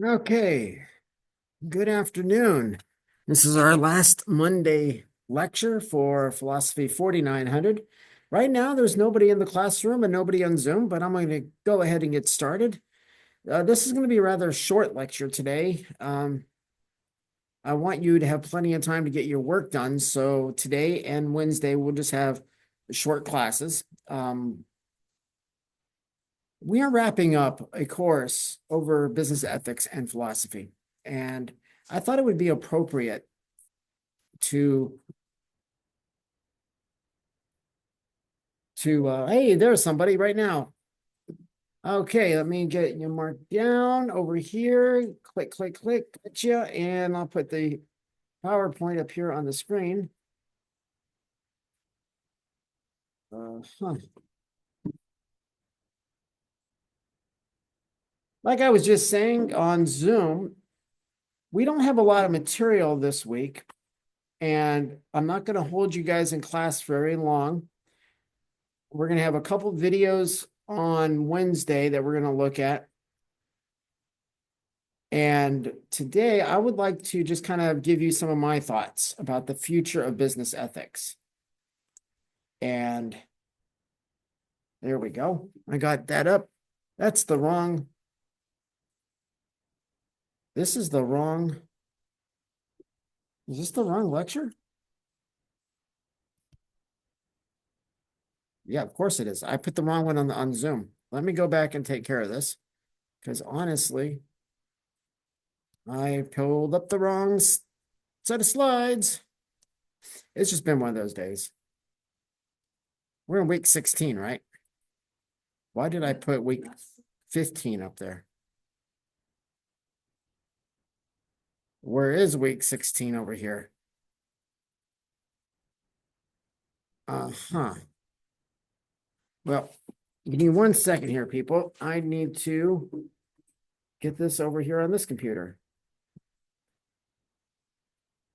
Okay, good afternoon. This is our last Monday lecture for Philosophy 4900. Right now, there's nobody in the classroom and nobody on Zoom, but I'm going to go ahead and get started. This is going to be a rather short lecture today. I want you to have plenty of time to get your work done. So today and Wednesday, we'll just have short classes. We are wrapping up a course over business ethics and philosophy, and I thought it would be appropriate to hey, there's somebody right now. Okay, let me get you marked down over here. Click, click, click, gotcha, and I'll put the PowerPoint up here on the screen. Huh. Like I was just saying on Zoom, we don't have a lot of material this week, and I'm not going to hold you guys in class very long. We're going to have a couple videos on Wednesday that we're going to look at. And today I would like to just kind of give you some of my thoughts about the future of business ethics. And there we go. I got that up. That's the wrong. This is the wrong. Is this the wrong lecture? Yeah, of course it is. I put the wrong one on Zoom. Let me go back and take care of this because honestly, I pulled up the wrong set of slides. It's just been one of those days. We're in week 16, right? Why did I put week 15 up there? Where is week 16 over here? Uh-huh. Well, give me 1 second here, people. I need to get this over here on this computer.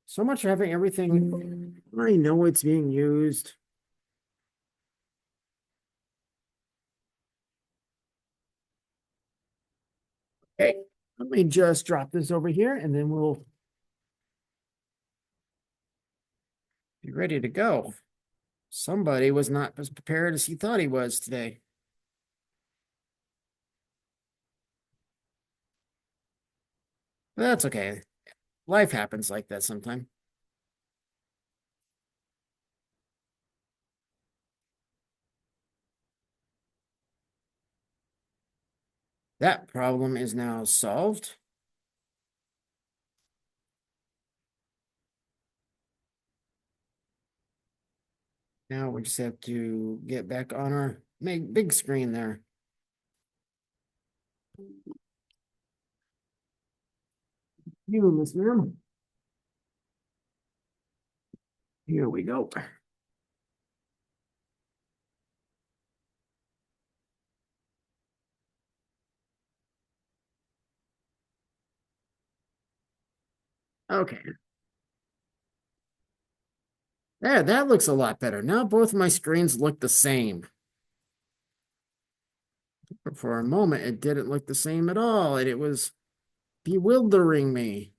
So much for having everything. I know it's being used. Okay, let me just drop this over here and then we'll be ready to go. Somebody was not as prepared as he thought he was today. But that's okay. Life happens like that sometimes. That problem is now solved. Now we just have to get back on our big screen there. You, Miss Ma'am. Here we go. Okay. There, that looks a lot better. Now both my screens look the same. But for a moment, it didn't look the same at all, and it was bewildering me.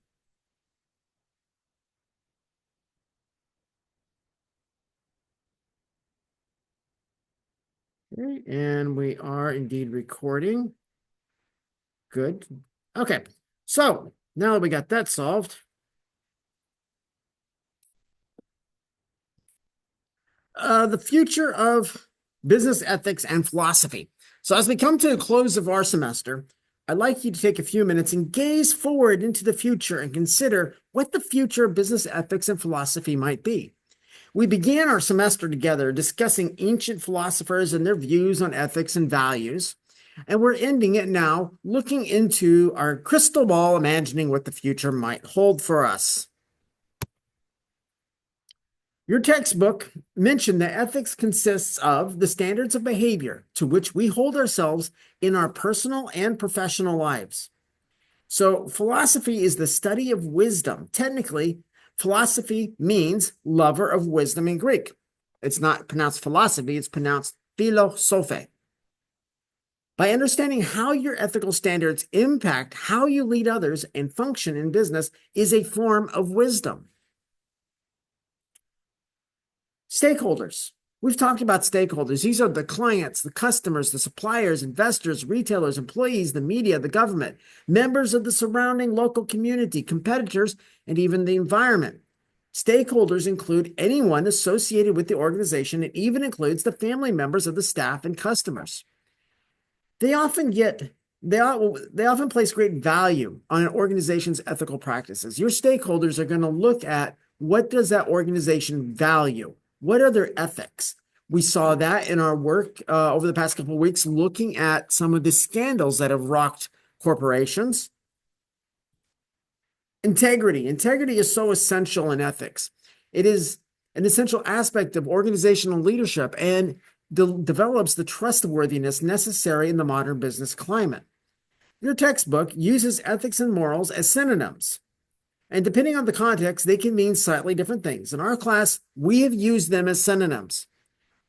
Okay, and we are indeed recording. Good. Okay, so now that we got that solved, the future of business ethics and philosophy. So as we come to the close of our semester, I'd like you to take a few minutes and gaze forward into the future and consider what the future of business ethics and philosophy might be. We began our semester together discussing ancient philosophers and their views on ethics and values, and we're ending it now looking into our crystal ball, imagining what the future might hold for us. Your textbook mentioned that ethics consists of the standards of behavior to which we hold ourselves in our personal and professional lives. So, philosophy is the study of wisdom. Technically, philosophy means lover of wisdom in Greek. It's not pronounced philosophy, it's pronounced philosophe. By understanding how your ethical standards impact how you lead others and function in business is a form of wisdom. Stakeholders. We've talked about stakeholders. These are the clients, the customers, the suppliers, investors, retailers, employees, the media, the government, members of the surrounding local community, competitors, and even the environment. Stakeholders include anyone associated with the organization. It even includes the family members of the staff and customers. They often place great value on an organization's ethical practices. Your stakeholders are going to look at what does that organization value? What are their ethics? We saw that in our work over the past couple of weeks, looking at some of the scandals that have rocked corporations. Integrity. Integrity is so essential in ethics. It is an essential aspect of organizational leadership and develops the trustworthiness necessary in the modern business climate. Your textbook uses ethics and morals as synonyms. And depending on the context, they can mean slightly different things. In our class, we have used them as synonyms.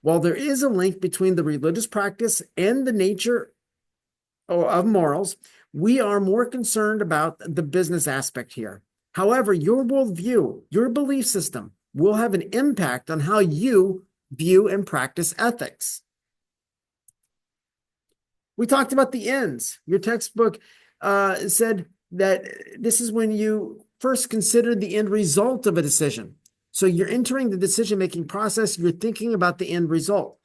While there is a link between the religious practice and the nature of morals, we are more concerned about the business aspect here. However, your worldview, your belief system will have an impact on how you view and practice ethics. We talked about the ends. Your textbook said that this is when you first consider the end result of a decision. So you're entering the decision-making process, you're thinking about the end result.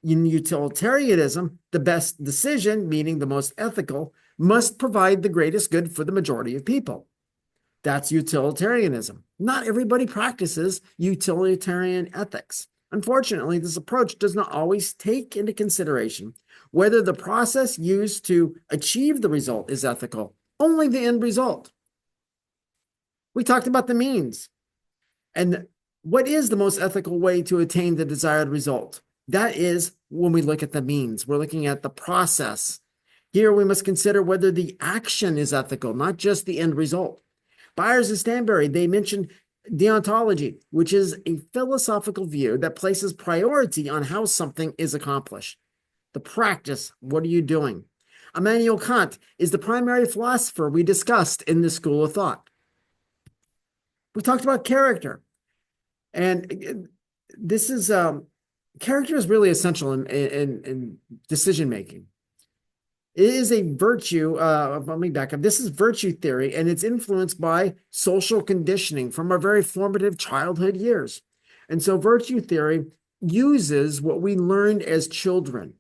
In utilitarianism, the best decision, meaning the most ethical, must provide the greatest good for the majority of people. That's utilitarianism. Not everybody practices utilitarian ethics. Unfortunately, this approach does not always take into consideration whether the process used to achieve the result is ethical, only the end result. We talked about the means. And what is the most ethical way to attain the desired result? That is when we look at the means. We're looking at the process. Here we must consider whether the action is ethical, not just the end result. Byers and Stanbury, they mentioned deontology, which is a philosophical view that places priority on how something is accomplished. The practice, what are you doing? Immanuel Kant is the primary philosopher we discussed in this school of thought. We talked about character. And this is, character is really essential in decision-making. It is a virtue, let me back up. This is virtue theory, and it's influenced by social conditioning from our very formative childhood years. And so virtue theory uses what we learned as children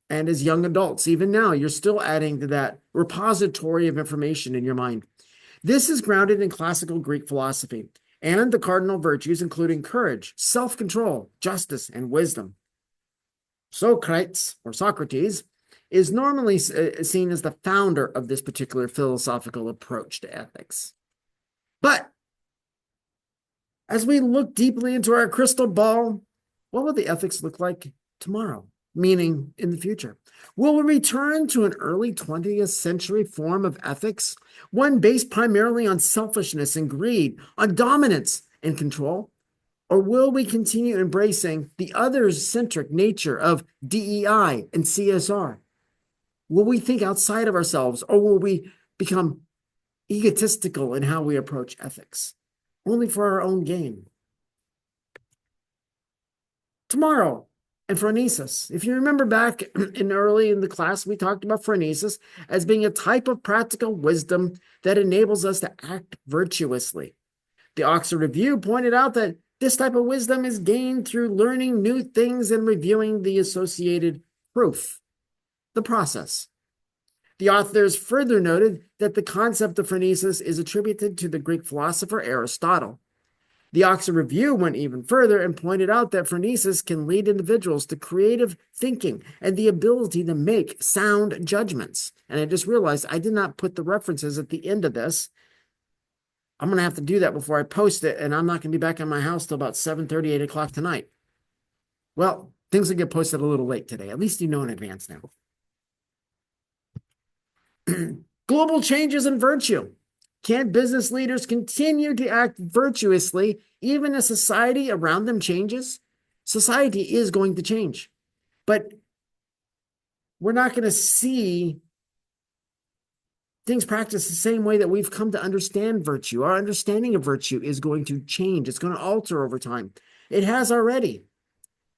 and as young adults. Even now, you're still adding to that repository of information in your mind. This is grounded in classical Greek philosophy and the cardinal virtues, including courage, self-control, justice, and wisdom. Socrates is normally seen as the founder of this particular philosophical approach to ethics. But as we look deeply into our crystal ball, what will the ethics look like tomorrow? Meaning in the future. Will we return to an early 20th century form of ethics, one based primarily on selfishness and greed, on dominance and control? Or will we continue embracing the others-centric nature of DEI and CSR? Will we think outside of ourselves, or will we become egotistical in how we approach ethics, only for our own gain? Tomorrow, and phronesis. If you remember back early in the class, we talked about phronesis as being a type of practical wisdom that enables us to act virtuously. The Oxford Review pointed out that this type of wisdom is gained through learning new things and reviewing the associated proof, the process. The authors further noted that the concept of phronesis is attributed to the Greek philosopher Aristotle. The Oxford Review went even further and pointed out that phronesis can lead individuals to creative thinking and the ability to make sound judgments. And I just realized I did not put the references at the end of this. I'm going to have to do that before I post it, and I'm not going to be back in my house till about 7:30, 8 o'clock tonight. Well, things will get posted a little late today. At least you know in advance now. Global changes in virtue. Can business leaders continue to act virtuously even as society around them changes? Society is going to change. But we're not going to see things practiced the same way that we've come to understand virtue. Our understanding of virtue is going to change. It's going to alter over time. It has already.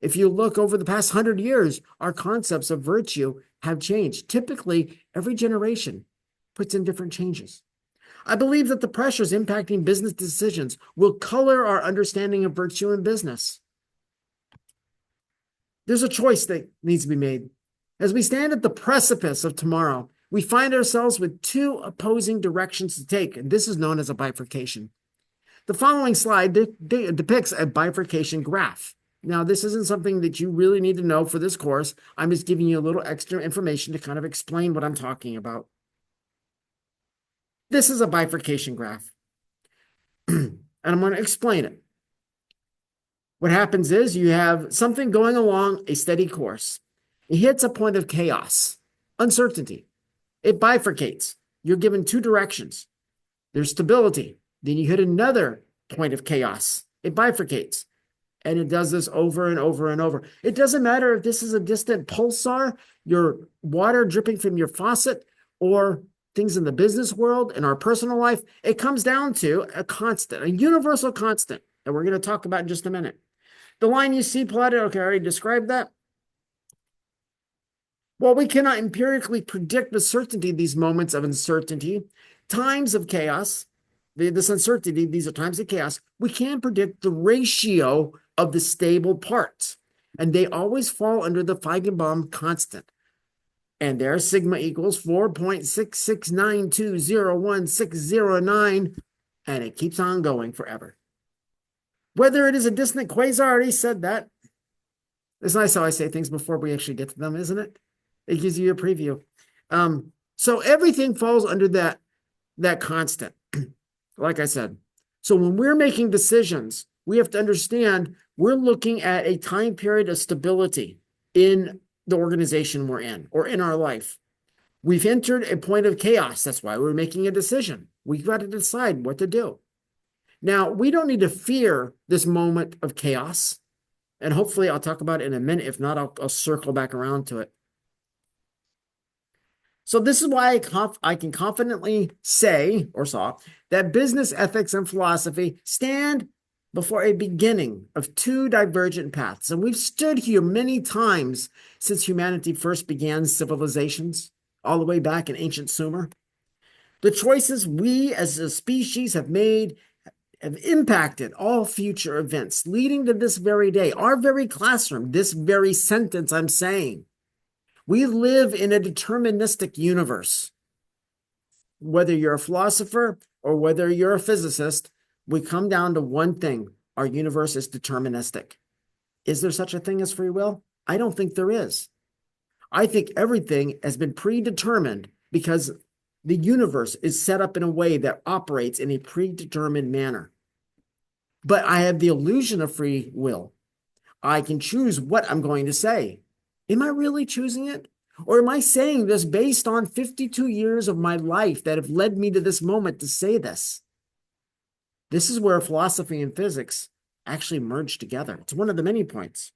If you look over the past 100 years, our concepts of virtue have changed. Typically, every generation puts in different changes. I believe that the pressures impacting business decisions will color our understanding of virtue in business. There's a choice that needs to be made. As we stand at the precipice of tomorrow, we find ourselves with two opposing directions to take, and this is known as a bifurcation. The following slide depicts a bifurcation graph. Now, this isn't something that you really need to know for this course. I'm just giving you a little extra information to kind of explain what I'm talking about. This is a bifurcation graph, and I'm going to explain it. What happens is you have something going along a steady course. It hits a point of chaos, uncertainty. It bifurcates. You're given two directions. There's stability. Then you hit another point of chaos. It bifurcates. And it does this over and over and over. It doesn't matter if this is a distant pulsar, your water dripping from your faucet, or things in the business world, in our personal life. It comes down to a constant, a universal constant that we're going to talk about in just a minute. The line you see plotted, okay, I already described that. While we cannot empirically predict with certainty these moments of uncertainty, times of chaos, this uncertainty, these are times of chaos, we can predict the ratio of the stable parts. And they always fall under the Feigenbaum constant. And there, sigma equals 4.669201,609, and it keeps on going forever. Whether it is a distant quasar, I already said that. It's nice how I say things before we actually get to them, isn't it? It gives you a preview. So everything falls under that constant, like I said. So when we're making decisions, we have to understand we're looking at a time period of stability in the organization we're in or in our life. We've entered a point of chaos. That's why we're making a decision. We've got to decide what to do. Now, we don't need to fear this moment of chaos. And hopefully I'll talk about it in a minute. If not, I'll circle back around to it. So this is why I can confidently say or saw that business ethics and philosophy stand before a beginning of two divergent paths. And we've stood here many times since humanity first began civilizations, all the way back in ancient Sumer. The choices we as a species have made have impacted all future events, leading to this very day, our very classroom, this very sentence I'm saying. We live in a deterministic universe. Whether you're a philosopher or whether you're a physicist, we come down to one thing. Our universe is deterministic. Is there such a thing as free will? I don't think there is. I think everything has been predetermined because the universe is set up in a way that operates in a predetermined manner. But I have the illusion of free will. I can choose what I'm going to say. Am I really choosing it? Or am I saying this based on 52 years of my life that have led me to this moment to say this? This is where philosophy and physics actually merge together. It's one of the many points.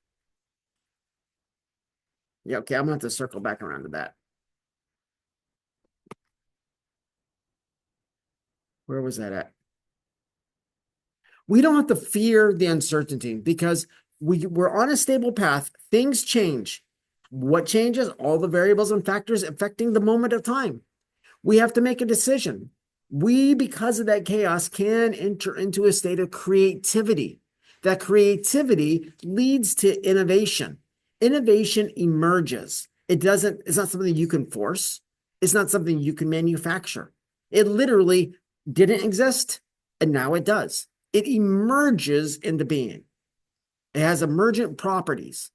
Yeah, okay, I'm going to have to circle back around to that. Where was that at? We don't have to fear the uncertainty because we're on a stable path. Things change. What changes? All the variables and factors affecting the moment of time. We have to make a decision. We, because of that chaos, can enter into a state of creativity. That creativity leads to innovation. Innovation emerges. It's not something you can force. It's not something you can manufacture. It literally didn't exist, and now it does. It emerges into being. It has emergent properties.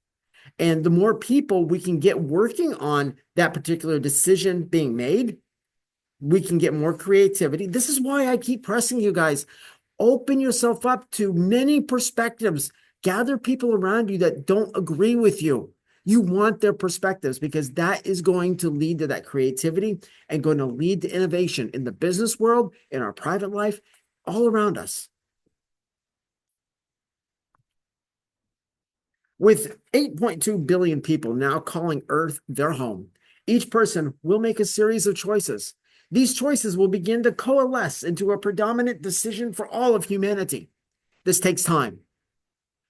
And the more people we can get working on that particular decision being made, we can get more creativity. This is why I keep pressing you guys. Open yourself up to many perspectives. Gather people around you that don't agree with you. You want their perspectives because that is going to lead to that creativity and going to lead to innovation in the business world, in our private life, all around us. With 8.2 billion people now calling Earth their home, Each person will make a series of choices. These choices will begin to coalesce into a predominant decision for all of humanity. This takes time.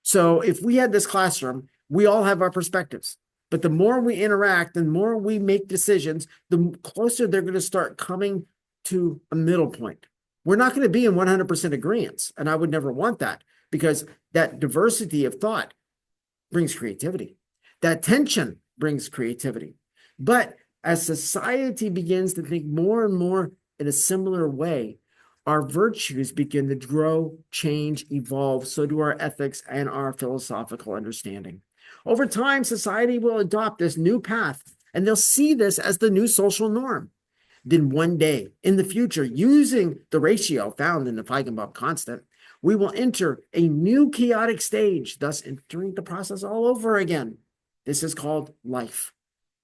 So if we had this classroom, we all have our perspectives. But the more we interact and the more we make decisions, the closer they're going to start coming to a middle point. We're not going to be in 100% agreement, and I would never want that, because that diversity of thought brings creativity. That tension brings creativity. But as society begins to think more and more in a similar way, our virtues begin to grow, change, evolve. So do our ethics and our philosophical understanding. Over time, society will adopt this new path, and they'll see this as the new social norm. Then one day in the future, using the ratio found in the Feigenbaum constant, we will enter a new chaotic stage, thus entering the process all over again. This is called life.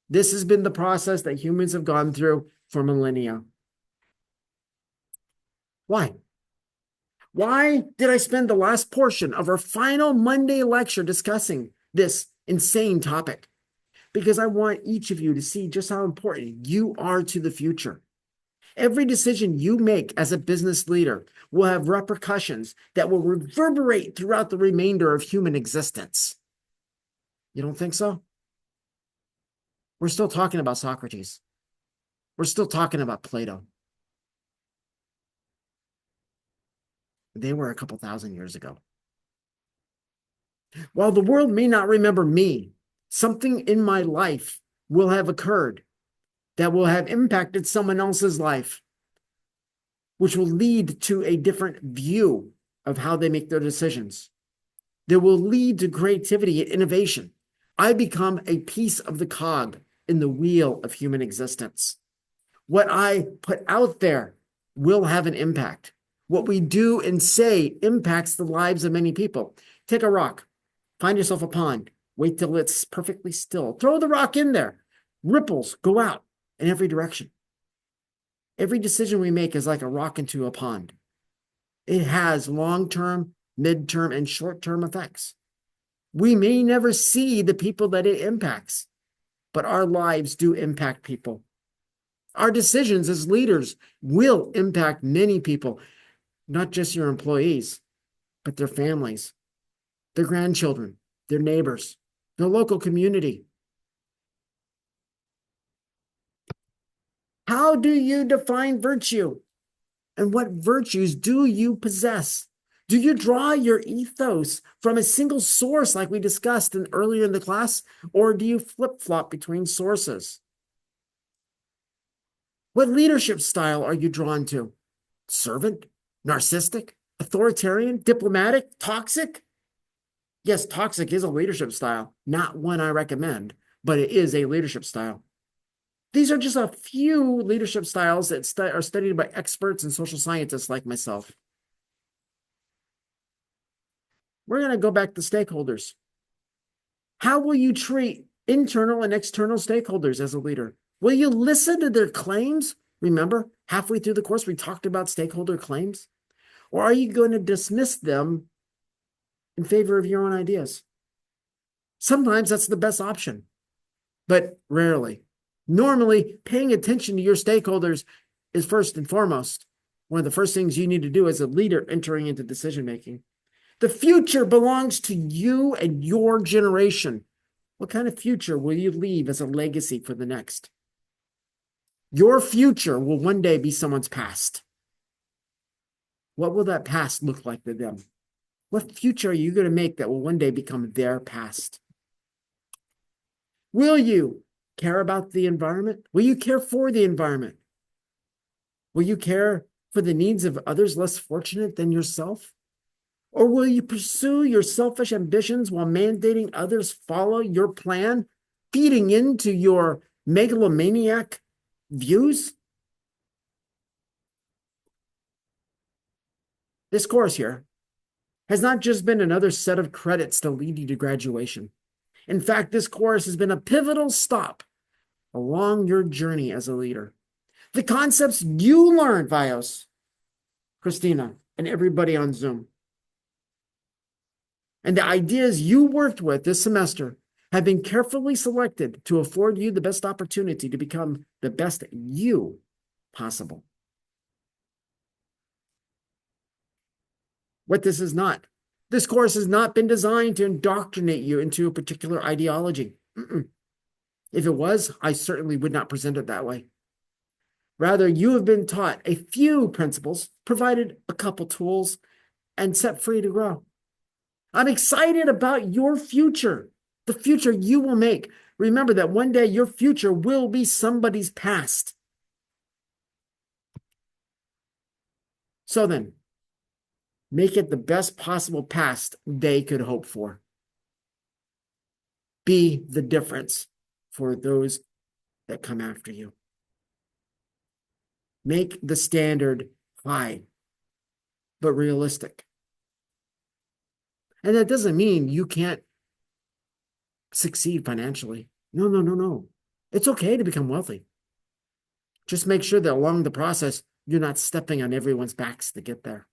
This has been the process that humans have gone through for millennia. Why? Why did I spend the last portion of our final Monday lecture discussing this insane topic? Because I want each of you to see just how important you are to the future. Every decision you make as a business leader will have repercussions that will reverberate throughout the remainder of human existence. You don't think so? We're still talking about Socrates. We're still talking about Plato. They were a couple thousand years ago. While the world may not remember me, something in my life will have occurred that will have impacted someone else's life, which will lead to a different view of how they make their decisions. That will lead to creativity and innovation. I become a piece of the cog in the wheel of human existence. What I put out there will have an impact. What we do and say impacts the lives of many people. Take a rock, find yourself a pond, wait till it's perfectly still. Throw the rock in there. Ripples go out in every direction. Every decision we make is like a rock into a pond. It has long-term, mid-term, and short-term effects. We may never see the people that it impacts, but our lives do impact people. Our decisions as leaders will impact many people, not just your employees, but their families, their grandchildren, their neighbors, their local community. How do you define virtue? And what virtues do you possess? Do you draw your ethos from a single source like we discussed earlier in the class, or do you flip-flop between sources? What leadership style are you drawn to? Servant? Narcissistic? Authoritarian? Diplomatic? Toxic? Yes, toxic is a leadership style, not one I recommend, but it is a leadership style. These are just a few leadership styles that are studied by experts and social scientists like myself. We're going to go back to stakeholders. How will you treat internal and external stakeholders as a leader? Will you listen to their claims? Remember, halfway through the course, we talked about stakeholder claims. Or are you going to dismiss them in favor of your own ideas? Sometimes that's the best option, but rarely. Normally, paying attention to your stakeholders is first and foremost one of the first things you need to do as a leader entering into decision-making. The future belongs to you and your generation. What kind of future will you leave as a legacy for the next? Your future will one day be someone's past. What will that past look like to them? What future are you going to make that will one day become their past? Will you care about the environment? Will you care for the environment? Will you care for the needs of others less fortunate than yourself? Or will you pursue your selfish ambitions while mandating others follow your plan, feeding into your megalomaniac views? This course here has not just been another set of credits to lead you to graduation. In fact, this course has been a pivotal stop along your journey as a leader. The concepts you learned, Vios, Christina, and everybody on Zoom, and the ideas you worked with this semester have been carefully selected to afford you the best opportunity to become the best you possible. What this is not. This course has not been designed to indoctrinate you into a particular ideology. If it was, I certainly would not present it that way. Rather, you have been taught a few principles, provided a couple tools, and set free to grow. I'm excited about your future, the future you will make. Remember that one day your future will be somebody's past. So then, make it the best possible past they could hope for. Be the difference for those that come after you. Make the standard high, but realistic. And that doesn't mean you can't succeed financially. No, no, no, no. It's okay to become wealthy. Just make sure that along the process, you're not stepping on everyone's backs to get there.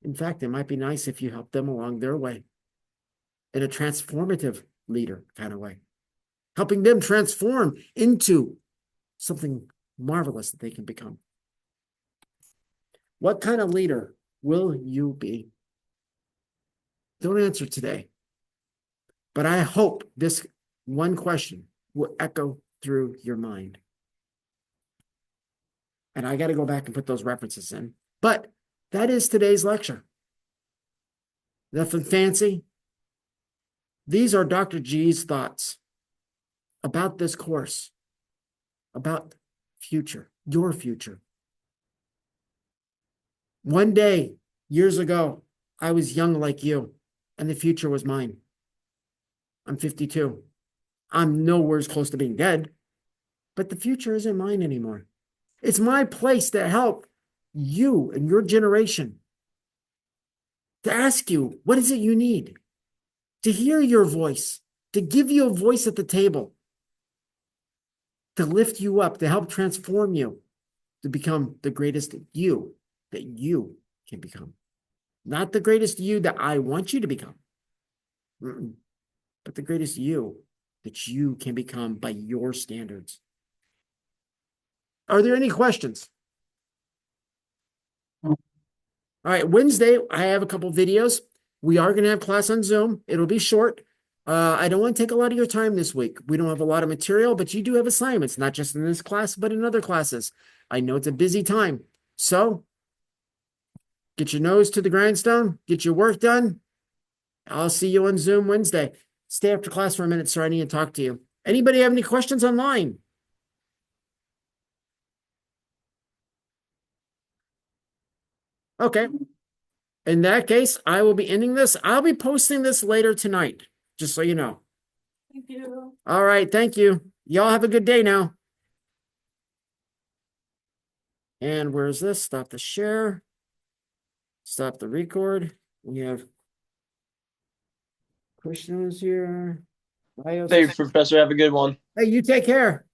In fact, it might be nice if you help them along their way in a transformative leader kind of way, helping them transform into something marvelous that they can become. What kind of leader will you be? Don't answer today. But I hope this one question will echo through your mind. And I got to go back and put those references in. But that is today's lecture. Nothing fancy. These are Dr. G's thoughts about this course, about future, your future. One day, years ago, I was young like you, and the future was mine. I'm 52. I'm nowhere close to being dead, but the future isn't mine anymore. It's my place to help you and your generation, to ask you, what is it you need? To hear your voice, to give you a voice at the table, to lift you up, to help transform you, to become the greatest you that you can become. Not the greatest you that I want you to become, but the greatest you that you can become by your standards. Are there any questions? All right, Wednesday, I have a couple videos. We are going to have class on Zoom. It'll be short. I don't want to take a lot of your time this week. We don't have a lot of material, but you do have assignments, not just in this class, but in other classes. I know it's a busy time. So get your nose to the grindstone, get your work done. I'll see you on Zoom Wednesday. Stay after class for a minute, sir. I need to talk to you. Anybody have any questions online? Okay. In that case, I will be ending this. I'll be posting this later tonight, just so you know. Thank you. All right. Thank you. Y'all have a good day now. And where's this? Stop the share. Stop the record. We have questions here. Thanks, Professor. Have a good one. Hey, you take care.